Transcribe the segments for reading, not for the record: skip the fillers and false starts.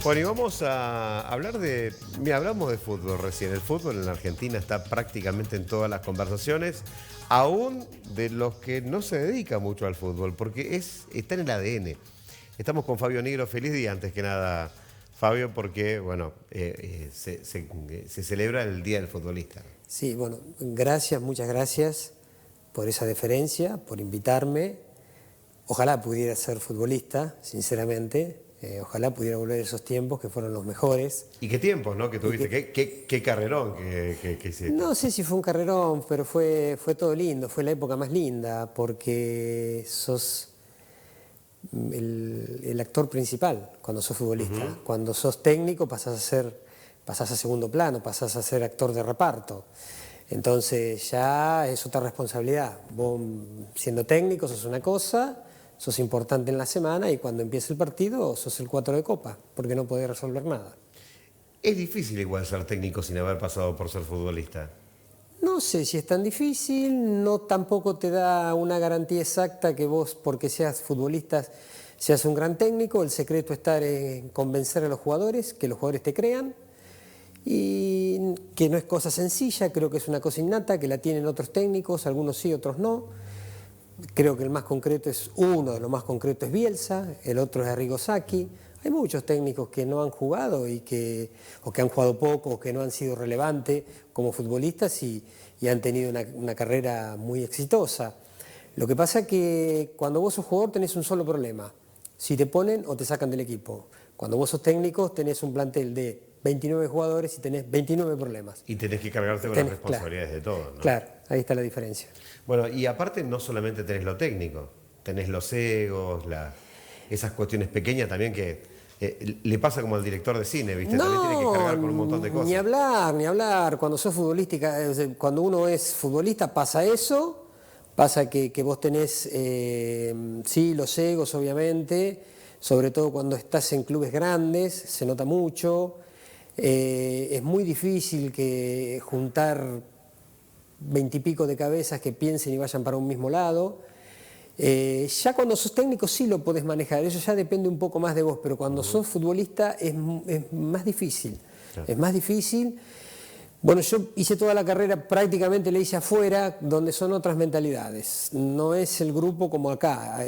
Bueno, y vamos a hablar de... Mira, hablamos de fútbol recién. El fútbol en la Argentina está prácticamente en todas las conversaciones, aún de los que no se dedican mucho al fútbol, porque está en el ADN. Estamos con Fabio Nigro. Feliz día, antes que nada, Fabio, porque, bueno, se celebra el Día del Futbolista. Sí, bueno, gracias, muchas gracias por esa deferencia, por invitarme. Ojalá pudiera ser futbolista, sinceramente. Ojalá pudiera volver a esos tiempos que fueron los mejores. ¿Y qué tiempos, no? Que tuviste, qué carrerón que hiciste. No sé si fue un carrerón, pero fue todo lindo, fue la época más linda, porque sos el actor principal cuando sos futbolista. Cuando sos técnico pasás a segundo plano, pasás a ser actor de reparto. Entonces ya es otra responsabilidad. Vos siendo técnico sos una cosa, sos importante en la semana y cuando empieza el partido sos el 4 de copa, porque no podés resolver nada. Es difícil igual ser técnico sin haber pasado por ser futbolista. No sé si es tan difícil, no tampoco te da una garantía exacta que vos, porque seas futbolista, seas un gran técnico. El secreto está en convencer a los jugadores, que los jugadores te crean, y que no es cosa sencilla, creo que es una cosa innata, que la tienen otros técnicos, algunos sí, otros no. Creo que el más concreto uno de los más concretos es Bielsa, el otro es Arrigo Sacchi. Hay muchos técnicos que no han jugado o que han jugado poco o que no han sido relevantes como futbolistas y han tenido una carrera muy exitosa. Lo que pasa es que cuando vos sos jugador tenés un solo problema: si te ponen o te sacan del equipo. Cuando vos sos técnico tenés un plantel de 29 jugadores y tenés 29 problemas. Y tenés que cargarte con las responsabilidades de todos, ¿no? Claro, ahí está la diferencia. Bueno, y aparte no solamente tenés lo técnico, tenés los egos, esas cuestiones pequeñas también que le pasa como al director de cine, ¿viste? También tiene que cargar con un montón de cosas. Ni hablar, ni hablar. Cuando sos futbolística, cuando uno es futbolista pasa eso, pasa que vos tenés, sí, los egos obviamente, sobre todo cuando estás en clubes grandes, se nota mucho. Es muy difícil que juntar 20 y pico de cabezas que piensen y vayan para un mismo lado. Ya cuando sos técnico sí lo podés manejar, eso ya depende un poco más de vos, pero cuando sos futbolista es más difícil. Claro. Es más difícil. Bueno, yo hice toda la carrera, prácticamente la hice afuera, donde son otras mentalidades. No es el grupo como acá.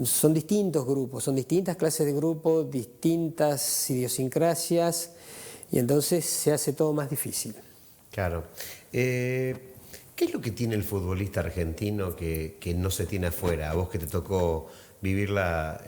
Son distintos grupos, son distintas clases de grupos, distintas idiosincrasias, y entonces se hace todo más difícil. Claro. ¿Qué es lo que tiene el futbolista argentino que no se tiene afuera? A vos que te tocó vivirla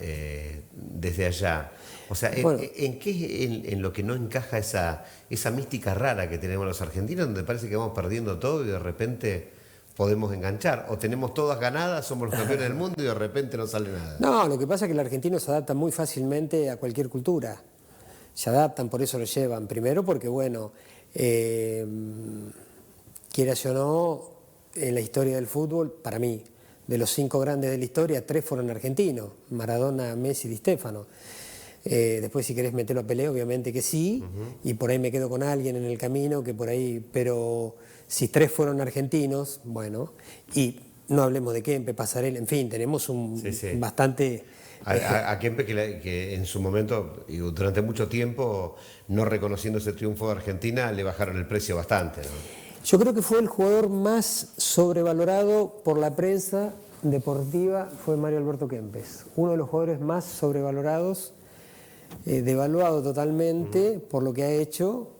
desde allá. O sea, bueno, ¿en qué es en lo que no encaja esa mística rara que tenemos los argentinos, donde parece que vamos perdiendo todo y de repente podemos enganchar? O tenemos todas ganadas, somos los campeones del mundo y de repente no sale nada. No, lo que pasa es que el argentino se adapta muy fácilmente a cualquier cultura. Se adaptan, por eso lo llevan. Primero porque, bueno, quieras o no, en la historia del fútbol, para mí, de los 5 grandes de la historia, 3 fueron argentinos: Maradona, Messi y Di Stéfano. Después, si querés meterlo a Pelé, obviamente que sí, y por ahí me quedo con alguien en el camino que por ahí, pero si 3 fueron argentinos, bueno, y no hablemos de Kempe, Pasarela, en fin, tenemos bastante... A Kempe que en su momento y durante mucho tiempo, no reconociendo ese triunfo de Argentina, le bajaron el precio bastante, ¿no? Yo creo que fue el jugador más sobrevalorado por la prensa deportiva, fue Mario Alberto Kempes, uno de los jugadores más sobrevalorados, devaluado totalmente por lo que ha hecho,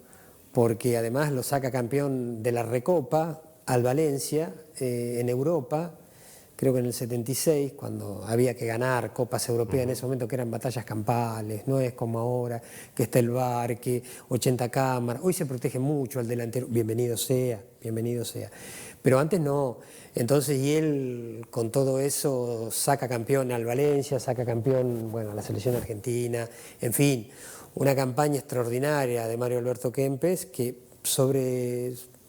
porque además lo saca campeón de la Recopa al Valencia en Europa, creo que en el 76, cuando había que ganar copas europeas en ese momento, que eran batallas campales, no es como ahora, que está el VAR, que 80 cámaras, hoy se protege mucho al delantero, bienvenido sea, pero antes no. Entonces, y él con todo eso saca campeón al Valencia, saca campeón, bueno, a la selección argentina, en fin, una campaña extraordinaria de Mario Alberto Kempes, que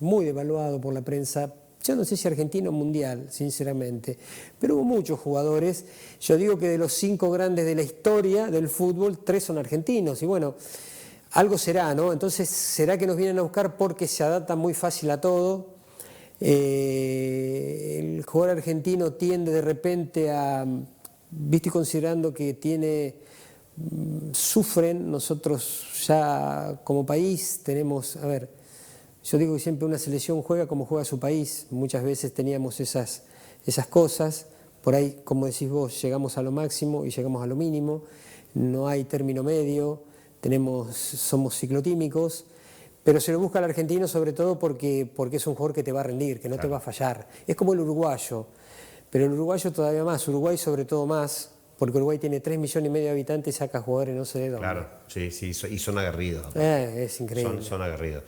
muy devaluado por la prensa. Yo no sé si argentino o mundial, sinceramente, pero hubo muchos jugadores. Yo digo que de los 5 grandes de la historia del fútbol, 3 son argentinos, y bueno, algo será, ¿no? Entonces, ¿será que nos vienen a buscar porque se adapta muy fácil a todo? El jugador argentino tiende de repente a, viste, considerando que tiene sufren. Nosotros ya como país tenemos, a ver, yo digo que siempre una selección juega como juega su país. Muchas veces teníamos esas cosas. Por ahí, como decís vos, llegamos a lo máximo y llegamos a lo mínimo. No hay término medio. Somos ciclotímicos. Pero se lo busca al argentino sobre todo porque es un jugador que te va a rendir, que no te va a fallar. Es como el uruguayo. Pero el uruguayo todavía más. Uruguay sobre todo más. Porque Uruguay tiene 3,5 millones de habitantes y saca jugadores no sé de dónde. Claro, sí, y son aguerridos. Es increíble. Son aguerridos.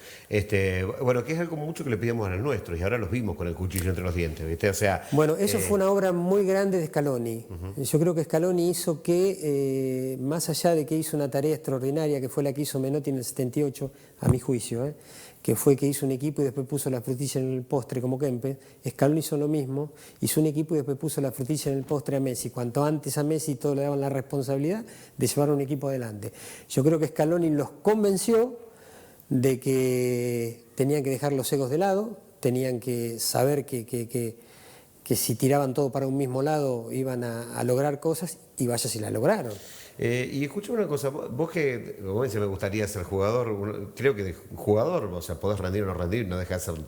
Bueno, que es algo mucho que le pedimos a los nuestros y ahora los vimos con el cuchillo entre los dientes, ¿viste? O sea, bueno, eso fue una obra muy grande de Scaloni. Yo creo que Scaloni hizo que, más allá de que hizo una tarea extraordinaria, que fue la que hizo Menotti en el 78, a mi juicio, que fue que hizo un equipo y después puso la frutilla en el postre como Kempes, Scaloni hizo lo mismo, hizo un equipo y después puso la frutilla en el postre a Messi. Cuanto antes a Messi todos le daban la responsabilidad de llevar un equipo adelante. Yo creo que Scaloni los convenció de que tenían que dejar los egos de lado, tenían que saber que si tiraban todo para un mismo lado iban a lograr cosas, y vaya si las lograron. Y escucha una cosa, vos que, como dice, me gustaría ser jugador, creo que de jugador, o sea, podés rendir o no rendir, no dejas de ser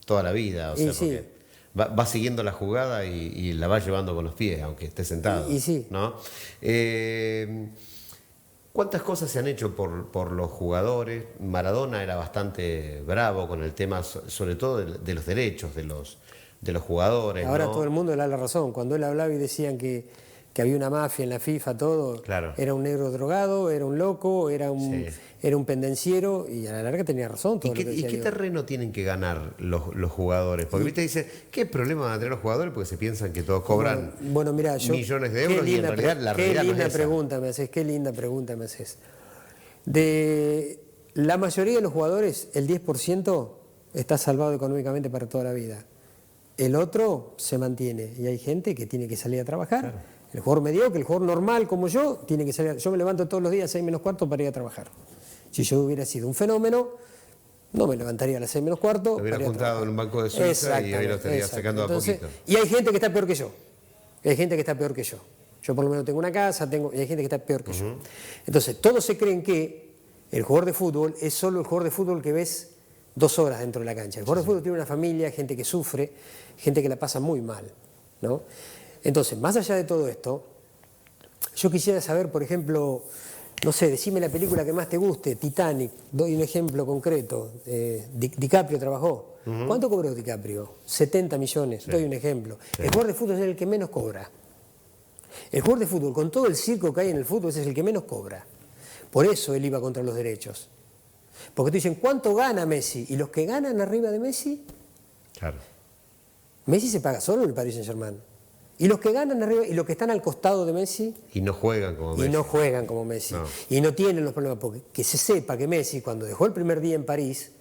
toda la vida, o sea, sí. porque vas siguiendo la jugada y la vas llevando con los pies, aunque estés sentado. Y sí. ¿No? ¿Cuántas cosas se han hecho por los jugadores? Maradona era bastante bravo con el tema, sobre todo de los derechos de los jugadores. Ahora ¿no? todo el mundo le da la razón. Cuando él hablaba y decían que había una mafia en la FIFA, todo, claro. Era un negro drogado, era un loco, era un pendenciero, y a la larga tenía razón. Todo ¿Y qué terreno tienen que ganar los jugadores? Porque viste, dice, ¿qué problema van a tener los jugadores? Porque se piensan que todos cobran mirá, millones de euros y en realidad la realidad no es esa. Qué linda pregunta me haces. De la mayoría de los jugadores, el 10% está salvado económicamente para toda la vida. El otro se mantiene, y hay gente que tiene que salir a trabajar. Claro. El jugador mediocre, el jugador normal como yo, tiene que salir. Yo me levanto todos los días a 6 menos cuarto para ir a trabajar. Si yo hubiera sido un fenómeno, no me levantaría a las 6 menos cuarto. Lo hubiera juntado en un banco de Suiza y hoy lo estaría sacando a poquito. Y hay gente que está peor que yo. Hay gente que está peor que yo. Yo por lo menos tengo una casa, y hay gente que está peor que yo. Entonces, todos se creen que el jugador de fútbol es solo el jugador de fútbol que ves 2 horas dentro de la cancha. El jugador de fútbol tiene una familia, gente que sufre, gente que la pasa muy mal, ¿no? Entonces, más allá de todo esto, yo quisiera saber, por ejemplo, no sé, decime la película que más te guste, Titanic, doy un ejemplo concreto, DiCaprio trabajó. ¿Cuánto cobró DiCaprio? 70 millones, doy un ejemplo. El jugador de fútbol es el que menos cobra. El jugador de fútbol, con todo el circo que hay en el fútbol, ese es el que menos cobra. Por eso él iba contra los derechos. Porque te dicen, ¿cuánto gana Messi? Y los que ganan arriba de Messi, claro. Messi se paga solo en el Paris Saint-Germain. Y los que ganan arriba y los que están al costado de Messi. Y no juegan como Messi. Y no juegan como Messi. No. Y no tienen los problemas. Porque que se sepa que Messi, cuando dejó el primer día en París,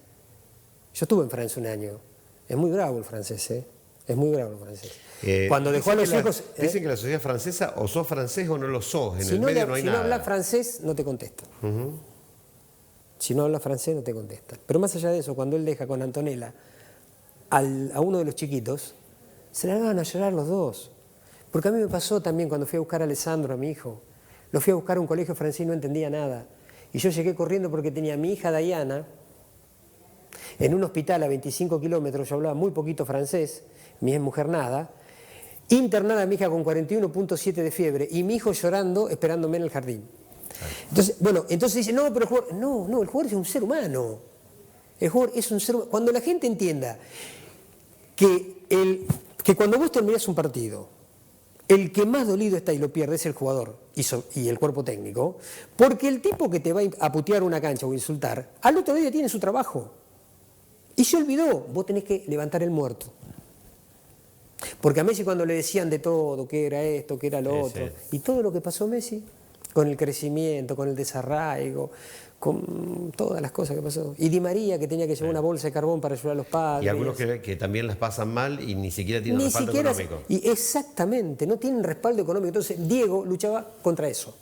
yo estuve en Francia un año. Es muy bravo el francés, ¿eh? Es muy bravo el francés. Cuando dejó a los hijos. Dicen que la sociedad francesa, o sos francés o no lo sos. En el medio no hay nada. Si no hablas francés, no te contestan. Si no hablas francés, no te contestan. Pero más allá de eso, cuando él deja con Antonella a uno de los chiquitos, se largaban a llorar los dos. Porque a mí me pasó también cuando fui a buscar a Alessandro, a mi hijo. Lo fui a buscar a un colegio francés y no entendía nada. Y yo llegué corriendo porque tenía a mi hija Diana en un hospital a 25 kilómetros, yo hablaba muy poquito francés, mi mujer nada, internada mi hija con 41.7 de fiebre y mi hijo llorando esperándome en el jardín. Entonces dice, no, pero el jugador, no, el jugador es un ser humano. El jugador es un ser humano. Cuando la gente entienda que cuando vos terminás un partido, el que más dolido está y lo pierde es el jugador y el cuerpo técnico, porque el tipo que te va a putear una cancha o insultar, al otro día tiene su trabajo. Y se olvidó, vos tenés que levantar el muerto. Porque a Messi cuando le decían de todo, que era esto, que era lo otro, y todo lo que pasó Messi, con el crecimiento, con el desarraigo, con todas las cosas que pasó. Y Di María, que tenía que llevar una bolsa de carbón para ayudar a los padres. Y algunos que también las pasan mal y ni siquiera tienen respaldo económico. Y exactamente, no tienen respaldo económico. Entonces Diego luchaba contra eso,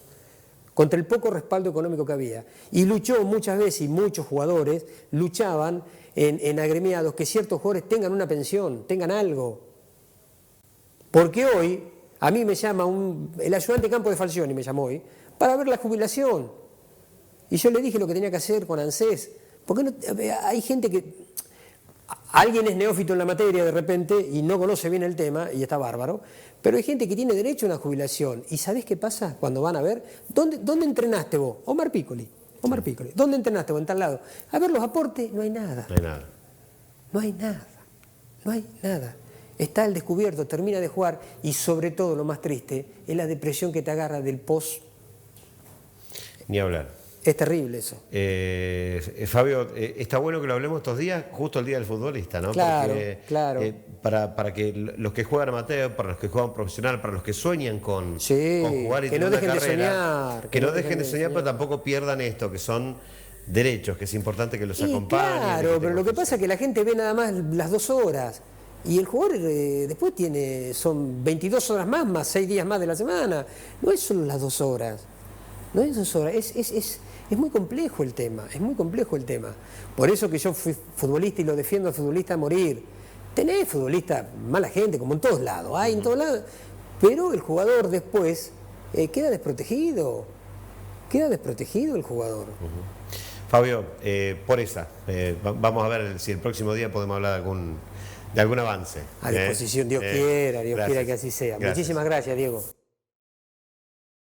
contra el poco respaldo económico que había. Y luchó muchas veces, y muchos jugadores luchaban en agremiados, que ciertos jugadores tengan una pensión, tengan algo. Porque hoy, a mí me llama el ayudante de campo de Falcioni, me llamó hoy, para ver la jubilación. Y yo le dije lo que tenía que hacer con ANSES. Porque no, hay gente que... Alguien es neófito en la materia de repente y no conoce bien el tema y está bárbaro, pero hay gente que tiene derecho a una jubilación. ¿Y sabés qué pasa cuando van a ver? ¿Dónde entrenaste vos? Omar Piccoli. ¿Dónde entrenaste vos? En tal lado. A ver los aportes, no hay nada. No hay nada. No hay nada. No hay nada. Está al descubierto, termina de jugar y sobre todo lo más triste es la depresión que te agarra del post. Ni hablar. Es terrible eso. Fabio, está bueno que lo hablemos estos días, justo el día del futbolista, ¿no? Claro, porque, claro. Para que los que juegan amateur, para los que juegan profesional, para los que sueñan con jugar y que no tener dejen una de carrera, soñar. que no dejen de soñar, pero tampoco pierdan esto, que son derechos, que es importante que los acompañen. Claro, pero lo que pasa es que la gente ve nada más las 2 horas. Y el jugador después son 22 horas más 6 días más de la semana. No es solo las 2 horas. No es 2 horas. Es muy complejo el tema. Es muy complejo el tema. Por eso que yo fui futbolista y lo defiendo al futbolista a morir. Tenés futbolista, mala gente, como en todos lados. Hay en todos lados. Pero el jugador después queda desprotegido. Queda desprotegido el jugador. Fabio, por esa, vamos a ver si el próximo día podemos hablar de algún avance. A disposición, Dios quiera que así sea. Gracias. Muchísimas gracias, Diego.